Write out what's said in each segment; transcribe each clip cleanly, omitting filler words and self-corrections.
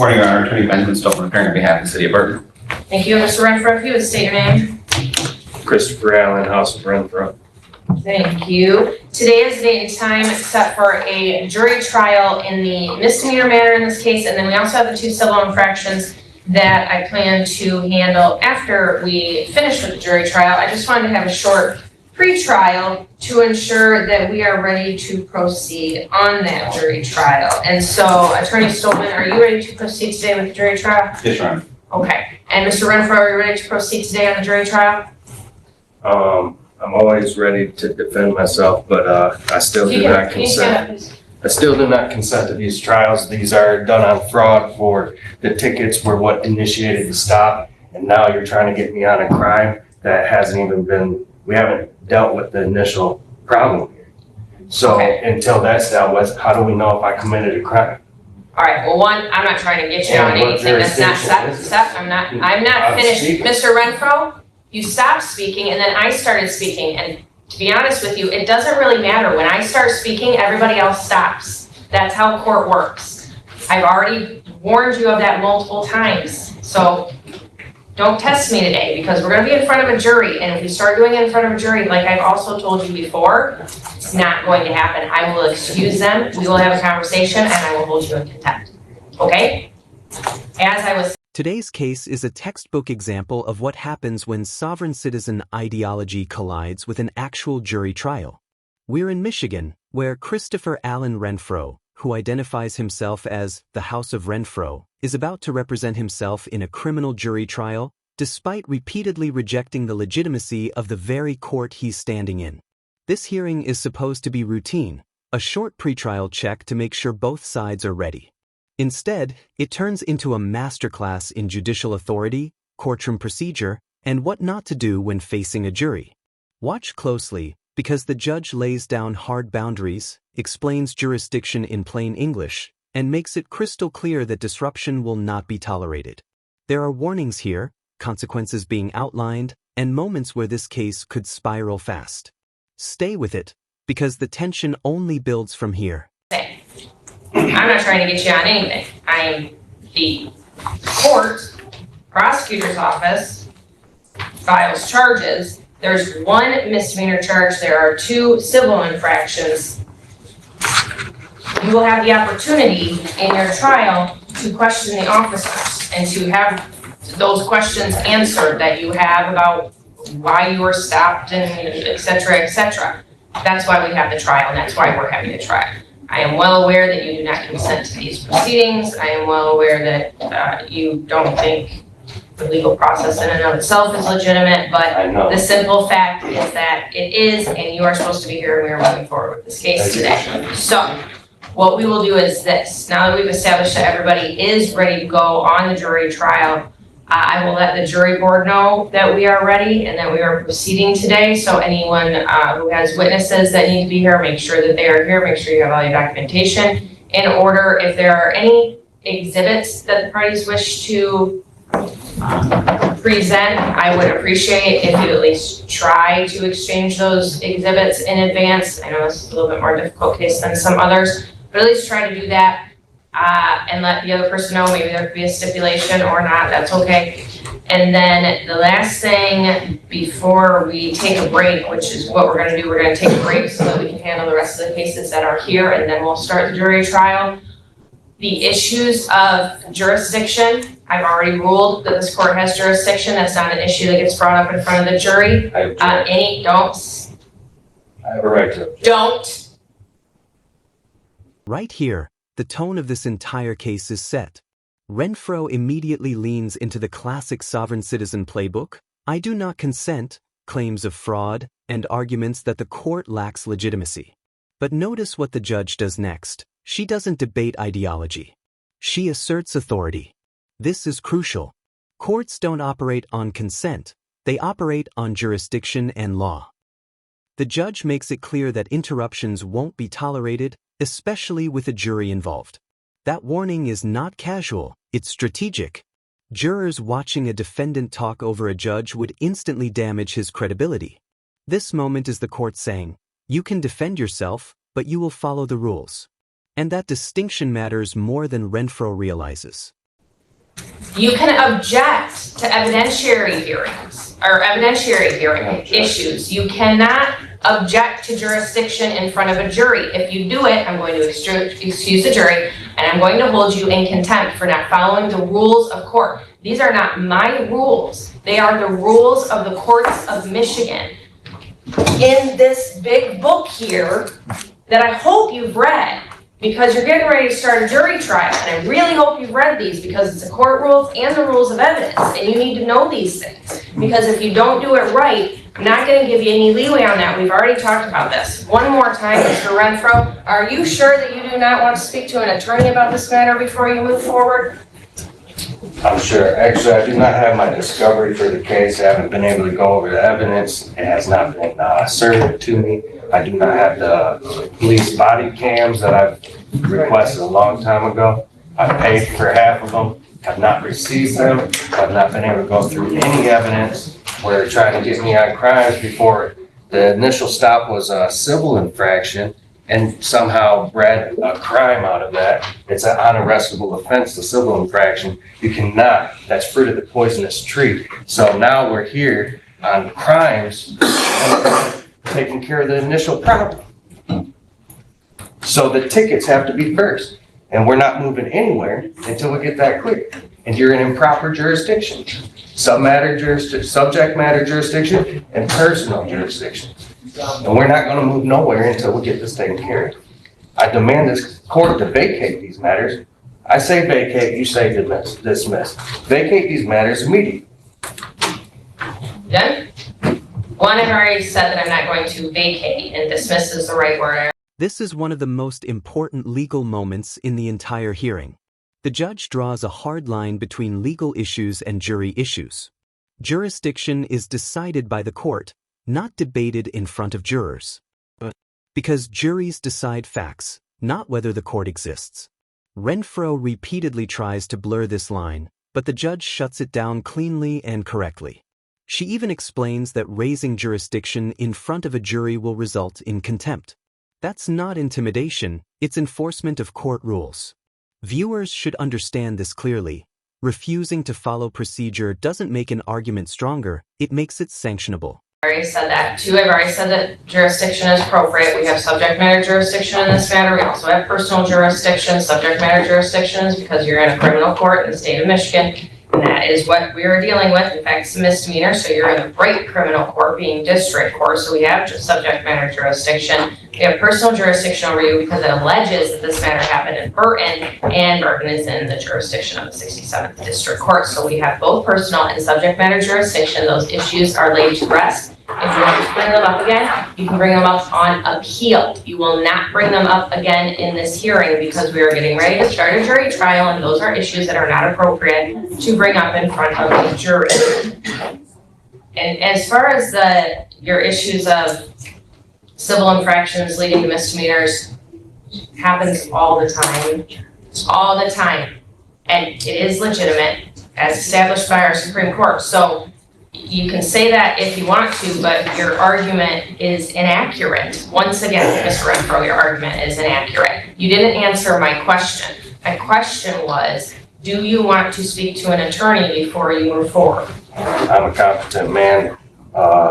Morning, Your Honor. Attorney Benjamin Stolman, appearing on behalf of the City of Burton. Thank you. Mr. Renfro, if you would state your name. Christopher Allen, House of Renfro. Thank you. Today is the date and time set for a jury trial in the misdemeanor matter in this case, and then we also have the 2 civil infractions that I plan to handle after we finish with the jury trial. I just wanted to have a short pre-trial to ensure that we are ready to proceed on that jury trial. And so, Attorney Stolman, are you ready to proceed today with the jury trial? Yes, Your Honor. Okay. And Mr. Renfro, are you ready to proceed today on the jury trial? I'm always ready to defend myself, but I still do not consent. I still do not consent to these trials. These are done on fraud. For the tickets were what initiated the stop, and now you're trying to get me on a crime that hasn't even been. We haven't dealt with the initial problem here. So until that's dealt with, how do we know if I committed a crime? All right, well, one, I'm not trying to get you on anything that's not set. I'm not finished. Mr. Renfro, you stopped speaking and then I started speaking. And to be honest with you, it doesn't really matter. When I start speaking, everybody else stops. That's how court works. I've already warned you of that multiple times. So don't test me today, because we're going to be in front of a jury, and if we start doing it in front of a jury, like I've also told you before, it's not going to happen. I will excuse them, we will have a conversation, and I will hold you in contempt. Okay? As I was... Today's case is a textbook example of what happens when sovereign citizen ideology collides with an actual jury trial. We're in Michigan, where Christopher Allen Renfro, who identifies himself as the House of Renfro, is about to represent himself in a criminal jury trial, despite repeatedly rejecting the legitimacy of the very court he's standing in. This hearing is supposed to be routine, a short pretrial check to make sure both sides are ready. Instead, it turns into a masterclass in judicial authority, courtroom procedure, and what not to do when facing a jury. Watch closely, because the judge lays down hard boundaries, explains jurisdiction in plain English, and makes it crystal clear that disruption will not be tolerated. There are warnings here, consequences being outlined, and moments where this case could spiral fast. Stay with it, because the tension only builds from here. I'm not trying to get you on anything. I am the court, prosecutor's office, files charges. There's 1 misdemeanor charge. There are 2 civil infractions. You will have the opportunity in your trial to question the officers and to have those questions answered that you have about why you were stopped and et cetera, That's why we have the trial, and that's why we're having the trial. I am well aware that you do not consent to these proceedings. I am well aware that you don't think the legal process in and of itself is legitimate, but the simple fact is that it is, and you are supposed to be here, and we are moving forward with this case today. So what we will do is this. Now that we've established that everybody is ready to go on the jury trial, I will let the jury board know that we are ready and that we are proceeding today. So anyone who has witnesses that need to be here, make sure that they are here. Make sure you have all your documentation in order. If there are any exhibits that the parties wish to present, I would appreciate if you at least try to exchange those exhibits in advance. I know this is a little bit more difficult case than some others, but at least try to do that. And let the other person know. Maybe there could be a stipulation or not, that's okay. And then the last thing before we take a break, which is what we're going to do, we're going to take a break so that we can handle the rest of the cases that are here, and then we'll start the jury trial. The issues of jurisdiction, I've already ruled that this court has jurisdiction. That's not an issue that gets brought up in front of the jury. I have a right to. Don't. Right here, the tone of this entire case is set. Renfro immediately leans into the classic sovereign citizen playbook, I do not consent, claims of fraud, and arguments that the court lacks legitimacy. But notice what the judge does next. She doesn't debate ideology. She asserts authority. This is crucial. Courts don't operate on consent, they operate on jurisdiction and law. The judge makes it clear that interruptions won't be tolerated, especially with a jury involved. That warning is not casual, it's strategic. Jurors watching a defendant talk over a judge would instantly damage his credibility. This moment is the court saying, you can defend yourself, but you will follow the rules. And that distinction matters more than Renfro realizes. You can object to evidentiary hearings, or evidentiary hearing issues. You cannot object to jurisdiction in front of a jury. If you do it, I'm going to excuse the jury, and I'm going to hold you in contempt for not following the rules of court. These are not my rules. They are the rules of the courts of Michigan. In this big book here that I hope you've read, because you're getting ready to start a jury trial, and I really hope you've read these because it's the court rules and the rules of evidence, and you need to know these things. Because if you don't do it right, I'm not going to give you any leeway on that. We've already talked about this. One more time, Mr. Renfro, are you sure that you do not want to speak to an attorney about this matter before you move forward? I'm sure. Actually, I do not have my discovery for the case. I haven't been able to go over the evidence. It has not been served to me. I do not have the police body cams that I've requested a long time ago. I paid for half of them, have not received them. I've not been able to go through any evidence where they're trying to get me on crimes before. The initial stop was a civil infraction and somehow bred a crime out of that. It's an unarrestable offense, the civil infraction. You cannot, that's fruit of the poisonous tree. So now we're here on crimes and taking care of the initial problem. So the tickets have to be first, and we're not moving anywhere until we get that clear. And you're in improper jurisdiction, subject matter jurisdiction, and personal jurisdiction. And we're not gonna move nowhere until we get this taken care of. I demand this court to vacate these matters. I say vacate, you say dismiss. Vacate these matters immediately. Done? One, I've already said that I'm not going to vacate, and dismiss is the right word. This is one of the most important legal moments in the entire hearing. The judge draws a hard line between legal issues and jury issues. Jurisdiction is decided by the court, not debated in front of jurors. Because juries decide facts, not whether the court exists. Renfro repeatedly tries to blur this line, but the judge shuts it down cleanly and correctly. She even explains that raising jurisdiction in front of a jury will result in contempt. That's not intimidation, it's enforcement of court rules. Viewers should understand this clearly. Refusing to follow procedure doesn't make an argument stronger, it makes it sanctionable. I already said that too. I've already said that jurisdiction is appropriate. We have subject matter jurisdiction in this matter. We also have personal jurisdiction. Subject matter jurisdiction is because you're in a criminal court in the state of Michigan. And that is what we are dealing with. In fact, it's a misdemeanor, so you're in the right criminal court being district court. So we have just subject matter jurisdiction. We have personal jurisdiction over you because it alleges that this matter happened in Burton, and Burton is in the jurisdiction of the 67th District Court. So we have both personal and subject matter jurisdiction. Those issues are laid to rest. If you want to bring them up again, you can bring them up on appeal. You will not bring them up again in this hearing because we are getting ready to start a jury trial, and those are issues that are not appropriate to bring up in front of a jury. And as far as your issues of civil infractions leading to misdemeanors, happens all the time, and it is legitimate as established by our Supreme Court. So you can say that if you want to, but your argument is inaccurate. Once again, Mr. Renfro, your argument is inaccurate. You didn't answer my question. My question was, do you want to speak to an attorney before you move forward? I'm a competent man.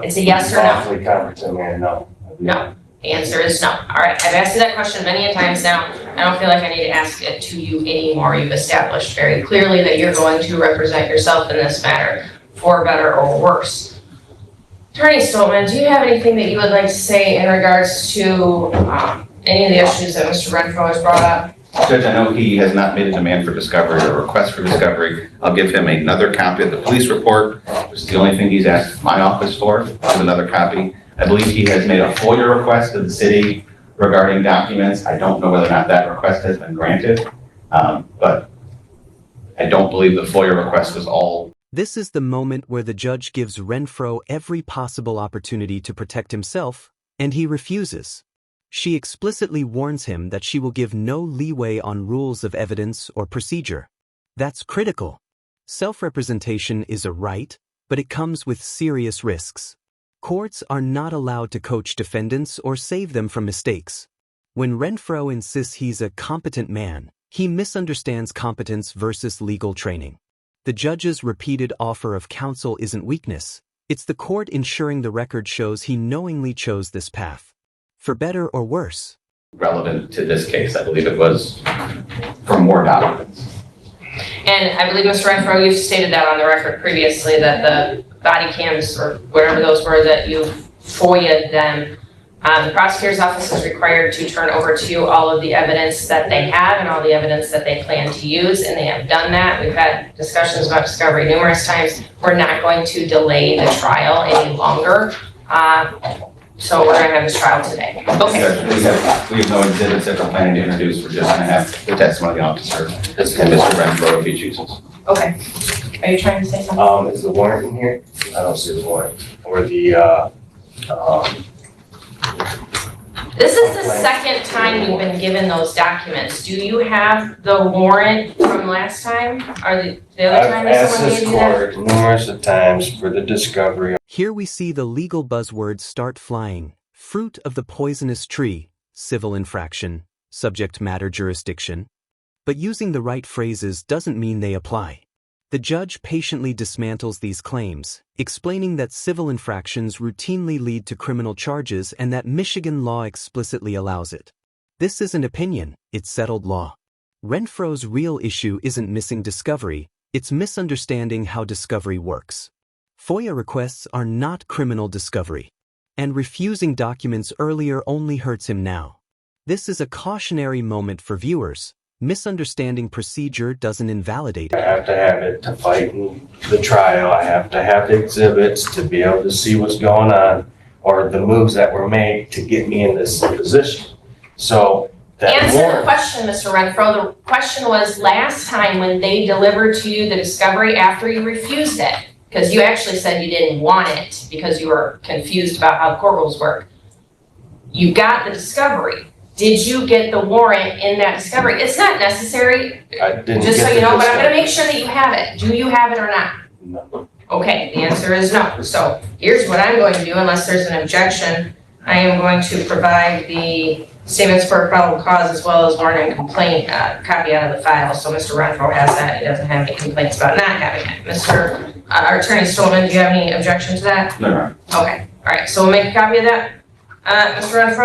It's a yes or no? Lawfully competent man, no. No. The answer is no. All right, I've asked you that question many a times now. I don't feel like I need to ask it to you anymore. You've established very clearly that you're going to represent yourself in this matter, for better or worse. Attorney Stoltman, do you have anything that you would like to say in regards to any of the issues that Mr. Renfro has brought up? Judge, I know he has not made a demand for discovery or request for discovery. I'll give him another copy of the police report, which is the only thing he's asked my office for, another copy. I believe he has made a FOIA request to the city regarding documents. I don't know whether or not that request has been granted, but I don't believe the FOIA request was all. This is the moment where the judge gives Renfro every possible opportunity to protect himself, and he refuses. She explicitly warns him that she will give no leeway on rules of evidence or procedure. That's critical. Self-representation is a right, but it comes with serious risks. Courts are not allowed to coach defendants or save them from mistakes. When Renfro insists he's a competent man, he misunderstands competence versus legal training. The judge's repeated offer of counsel isn't weakness. It's the court ensuring the record shows he knowingly chose this path. For better or worse. Relevant to this case, I believe it was for more documents. And I believe, Mr. Renfro, you've stated that on the record previously, that the body cams or whatever those were, that you FOIA'd them. The prosecutor's office is required to turn over to you all of the evidence that they have and all the evidence that they plan to use, and they have done that. We've had discussions about discovery numerous times. We're not going to delay the trial any longer. So we're going to have this trial today. Okay. We have no exhibits that we're planning to introduce. We're just going to have the testimony of the officer and Mr. Renfro if he chooses. Okay. Are you trying to say something? Is the warrant in here? I don't see the warrant. Or the, This is the second time you've been given those documents. Do you have the warrant from last time? Or the other time that someone gave you that? I've asked this court numerous of times for the discovery. Here we see the legal buzzwords start flying. Fruit of the poisonous tree, civil infraction, subject matter jurisdiction. But using the right phrases doesn't mean they apply. The judge patiently dismantles these claims, explaining that civil infractions routinely lead to criminal charges and that Michigan law explicitly allows it. This isn't opinion, it's settled law. Renfro's real issue isn't missing discovery, it's misunderstanding how discovery works. FOIA requests are not criminal discovery, and refusing documents earlier only hurts him now. This is a cautionary moment for viewers. Misunderstanding procedure doesn't invalidate I it. have to have it to fight in the trial. I have to have the exhibits to be able to see what's going on or the moves that were made to get me in this position. So that Answer the warrant, question, Mr. Renfro. The question was last time when they delivered to you the discovery after you refused it, because you actually said you didn't want it because you were confused about how the court rules work. You got the discovery. Did you get the warrant in that discovery? It's not necessary, I didn't just so get you the know, but I'm gonna discovery. make sure that you have it. Do you have it or not? No. Okay, the answer is no. So here's what I'm going to do, unless there's an objection. I am going to provide the statements for probable cause as well as warrant and complaint copy out of the file. So Mr. Renfro has that. He doesn't have any complaints about not having it. Mr. Our Attorney Stolman, do you have any objection to that? No, no. Okay, all right, so we'll make a copy of that. Mr. Renfro?